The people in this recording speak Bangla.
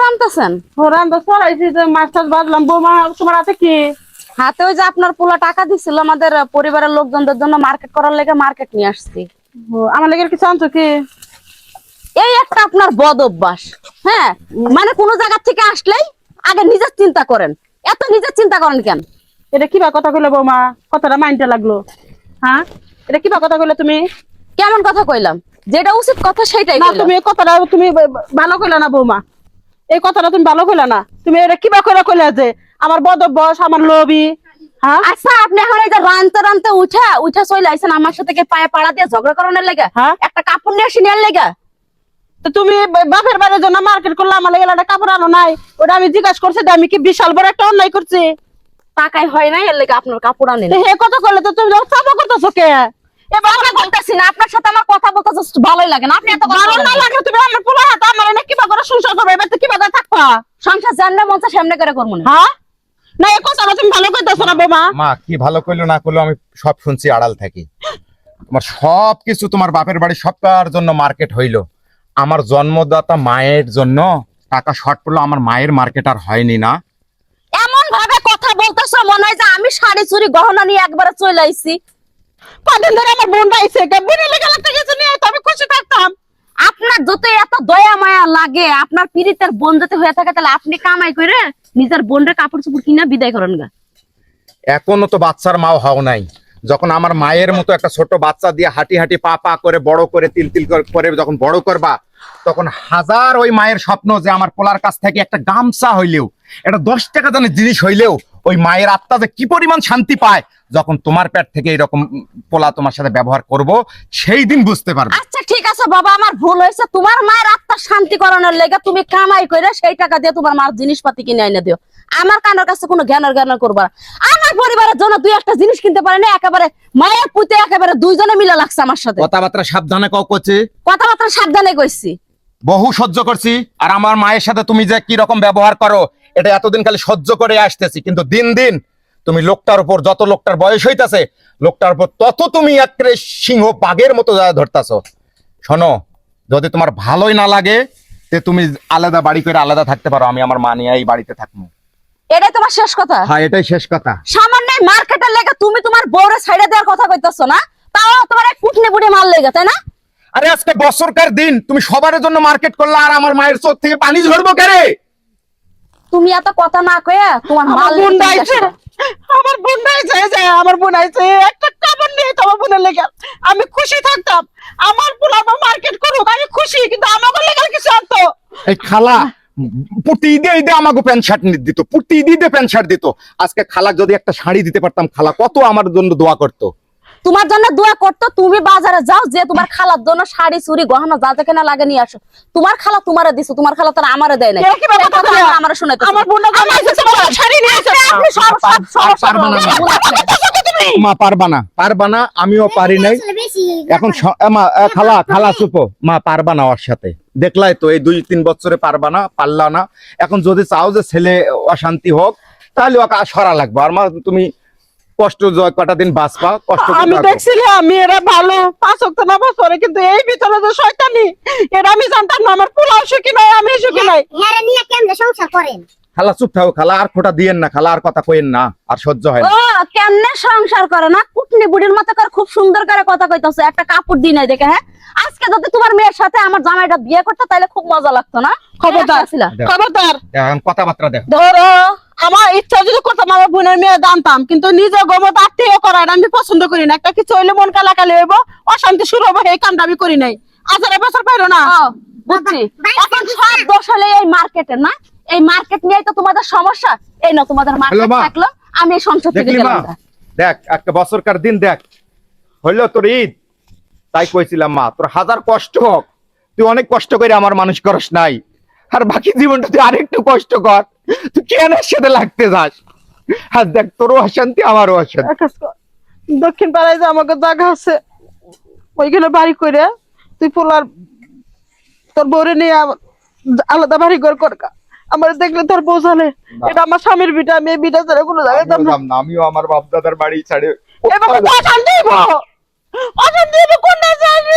রান্তাছেন? রান্না চড়াইছি যে মাছ টাছ বাজলাম। বৌমা তোমার হাতে কি? হাতে ওই যে আপনার পোলা টাকা দিছিল আমাদের পরিবারের লোকজনদের জন্য মার্কেট করার লেগে মার্কেট নিয়ে আসছি। আমার লেগে কিছু আনছো কি? এই একটা আপনার বদ অভ্যাস। হ্যাঁ, মানে কোন জায়গা থেকে আসলেই আগে নিজের চিন্তা করেন। এত নিজের চিন্তা করেন কেন? এটা কিবা কথা কইলে বৌমা? কথাটা মাইন্ডে লাগলো। হ্যাঁ, এটা কিবা কথা কইলে তুমি? কেমন কথা কইলাম? যেটা উচিত কথা সেটাই না, কইলাম। তুমি এই কথাটা তুমি ভালো কইলা না বৌমা। এই কথাটা তুমি ভালো কইলা না। তুমি এটা কিবা কইলা যে আমার বদ অভ্যাস, আমার লোভী। হ্যাঁ আচ্ছা, আপনি এখন এই যে রানতে রানতে উঠা চলে আইছেন আমার সাথে পায়ে পাড়া দিয়ে ঝগড়া করানোর লেগে, হ্যাঁ? একটা কাপড় নিয়ে আসি নেওয়ার লেগে। তো তুমি বাপের বাড়ির জন্য মার্কেট করলে আমার লেগে একটা কাপড় আনো নাই? ওটা আমি জিজ্ঞাসা করছি যে আমি কি বিশাল বড় একটা অন্যায় করছি? টাকায় হয় না, এর লেগে আপনার কাপড় আনেন। হে কথা কইলে তো তুমি চাপা করতেছো কে? এবার আমি বলতেছি না, আপনার সাথে আমার কথা বলতে জাস্ট ভালোই লাগে না। আপনি এত কথা ভালো না বলেন। লাগলে তুমি আমার পোলা হাতে আমার এনে কিবা করে সংসার করবে? এবার তো কিবা করে থাকবা? সংসার জানলে মন চায় সামনে করে করবো না। হ্যাঁ, না এই কথাটা তুমি ভালো কইতেছো না বৌমা। মা কি ভালো করলো না করলো আমি সব শুনছি, আড়াল থাকি। তোমার সব কিছু তোমার বাপের বাড়ি সবটার জন্য মার্কেট হইলো, আমার জন্মদাতা মায়ের জন্য টাকা শর্ট পড়লো, আমার মায়ের মার্কেট আর হয়নি না। এমন ভাবে কথা বলতেছো মনে হয় যে আমি শাড়ি চুরি গহনা নিয়ে একবারে চলে আইছি। কদিন ধরে আমার বোন আইছে, বোনের লেগে লাগতে গেছে নিয়ে তো আমি খুশি থাকতাম। আপনার যত এত দয়া মায়া লাগে, আপনার পীড়িতের বোন যদি হয়ে থাকে তাহলে আপনি কামাই করে নিজের বোনের কাপড় চোপড় কিনা বিদায় করেন গা। এখনো তো বাচ্চার মাও হও নাই, যখন আমার মায়ের মতো একটা ছোট বাচ্চা দিয়ে হাঁটি হাঁটি পা পা করে বড় করে তিল তিল করে যখন বড় করবা, তখন হাজার ওই মায়ের স্বপ্ন যে আমার পোলার কাছ থেকে একটা গামছা হইলেও, একটা 10 টাকা দামের জিনিস হইলেও ওই মায়ের আত্মা যে কি পরিমাণ শান্তি পায় যখন তোমার পেট থেকে এরকম পোলা তোমার সাথে ব্যবহার করব, সেই দিন বুঝতে পারবে। আচ্ছা ঠিক আছে বাবা, আমার ভুল হয়েছে। তোমার মায়ের আত্মার শান্তি করানোর লেগে তুমি কামাই করে সেই টাকা দিয়ে তোমার মার জিনিসপাতি কিনে এনে দিও। আমার কানের কাছে কোনো জ্ঞান করবা না। আমার পরিবারের জন্য দুই একটা জিনিস কিনতে পারে না, একেবারে মায়ের পুঁতে একেবারে দুইজনে মিলে লাগছে আমার সাথে। কথাবার্তা সাবধানে কও করছে, কথাবার্তা সাবধানে কইছি। বহু সহ্য করছি, আর আমার মায়ের সাথে তুমি যে কি রকম ব্যবহার করো এটা এতদিন খালি সহ্য করে আসতেছি, কিন্তু দিন দিন তুমি লোকটার উপর, যত লোকটার বয়স হইতাছে লোকটার উপর তত তুমি একেবারে সিংহ বাঘের মতো ধরতাছো। শোনো, যদি তোমার ভালোই না লাগে তে তুমি আলাদা বাড়ি করে আলাদা থাকতে পারো, আমি আমার মা নিয়ে এই বাড়িতে থাকবো। এটাই তোমার শেষ কথা? হ্যাঁ, এটাই শেষ কথা। সামান্য মার্কেটের লেগে তুমি তোমার বউরে ছাইড়া দেওয়ার কথা কইতাছো না? তাও তোমার এক কুটনি বুড়ি মাল লেগে, তাই না? আরে আজকে বছরকার দিন তুমি সবার জন্য মার্কেট করলে, আর আমার মায়ের চোখ থেকে পানি ঝরবো কেরে? তুমি এত কথা না কইয়া তোমার মাল আমার বোন লেগে আইছে, আমার বোন আইছে, আমার বোন আইছে একটা কাপড় নিয়ে তো আমার বোনের লেগে আমি খুশি থাকতাম। আমার পোলা মার্কেট করুক, আমি খুশি, কিন্তু আমাকে লেগে কিছু আনতো। এই খালা প্রতি ঈদে আমাকে প্যান্ট শার্ট দিত, প্রতি ঈদে প্যান্ট শার্ট দিত। আজকে খালা যদি একটা শাড়ি দিতে পারতাম, খালা কত আমার জন্য দোয়া করতো। তোমার জন্য দোয়া করতো। তুমি বাজারে যাও, যে তোমার খালার জন্য শাড়ি চুরি গহনা যা যা কেনা লাগে নিয়ে আসো। তোমার খালা তোমারে দিছো, তোমার খালা তারা আমারে দেয় নাই। এরা কি বাবা কথা বলে? আমারে শোনাইতে আমার বোনটা জামাইছে তোমার শাড়ি নিয়ে এসেছে। আপনি সব পারবা না মা, পারবা না, আমিও পারি নাই এখন। খালা চুপো, মা পারবা না ওর সাথে, দেখলাই তো এই 2-3 বছরে পারবা না, পারলা না। এখন যদি চাও যে ছেলে অশান্তি হোক তাহলে ওকে সরা লাগবে। আর মা তুমি কষ্ট কটা দিন বাঁচবা, কষ্ট করে আমি থাকো। দেখছিলাম মেয়েরা ভালো 5 ওয়াক্ত নামাজ পড়ে, কিন্তু এই ভিতরে যে শয়তানি, এটা আমি জানতাম না। আমার পোলাও সুখী নয়, আমি সুখী নাই। হ্যাঁ নিয়ে কেমনে সংসার করেন? খালা চুপ থাকো, খালা আর খোটা দিয়েন না, খালা আর কথা কইেন না, আর সহ্য হয় না। ও কেমনে সংসার করে না, কুটনি বুড়ির মতো করে খুব সুন্দর করে কথা কইতাছে, একটা কাপড় দি নাই দেখে। হ্যাঁ, আজকে যদি তোমার মেয়ের সাথে আমার জামাইটা বিয়ে করতে তাহলে খুব মজা লাগতো না? খবরদার, ছিলা খবরদার। এখন কথাবার্তা দেখো। ধরো আমার ইচ্ছা যদি করতাম আমার বোনের মেয়ে দানতাম, কিন্তু নিজে গোমত আত্মীয় করার আমি পছন্দ করি না। একটা কিছু হইলে মন কালাকালি হইব, অশান্তি শুরু হবো, এই কামটা আমি করি নাই। আজারে বছর পাইলো না। ও, বুঝছি। এখন সব দোষ হলে এই মার্কেটে না? এই মার্কেট নিয়েই তো তোমাদের সমস্যা। এই না তোমাদের মার্কেট হ্যালো মা। থাকলো, আমি এই সংসার থেকে দেখলি মা, গেলাম। দেখ একটা বছরকার দিন দেখ হইলো তোর ঈদ, তাই কইছিলাম মা তোর হাজার কষ্ট হোক, তুই অনেক কষ্ট করে আমার মানুষ করস নাই, আর বাকি জীবনটা তুই আরেকটু কষ্ট কর, তুই কেন এর সাথে লাগতে যাস? আর দেখ তোরও অশান্তি আমারও অশান্তি। এক কাজ কর, দক্ষিণ পাড়ায় যে আমাকে জায়গা আছে ওইখানে বাড়ি করে তুই পোলার তোর বউরে নিয়ে আলাদা বাড়ি ঘর কর। আমার দেখলে তোর বউ জানে এটা আমার স্বামীর বিটা, আমি এই বিটা ছাড়া কোনো জায়গায় যাব না। আমিও আমার বাপ দাদার বাড়ি ছাড়ে এবার অশান্তি হইব, অশান্তি হইব, কোন না জানি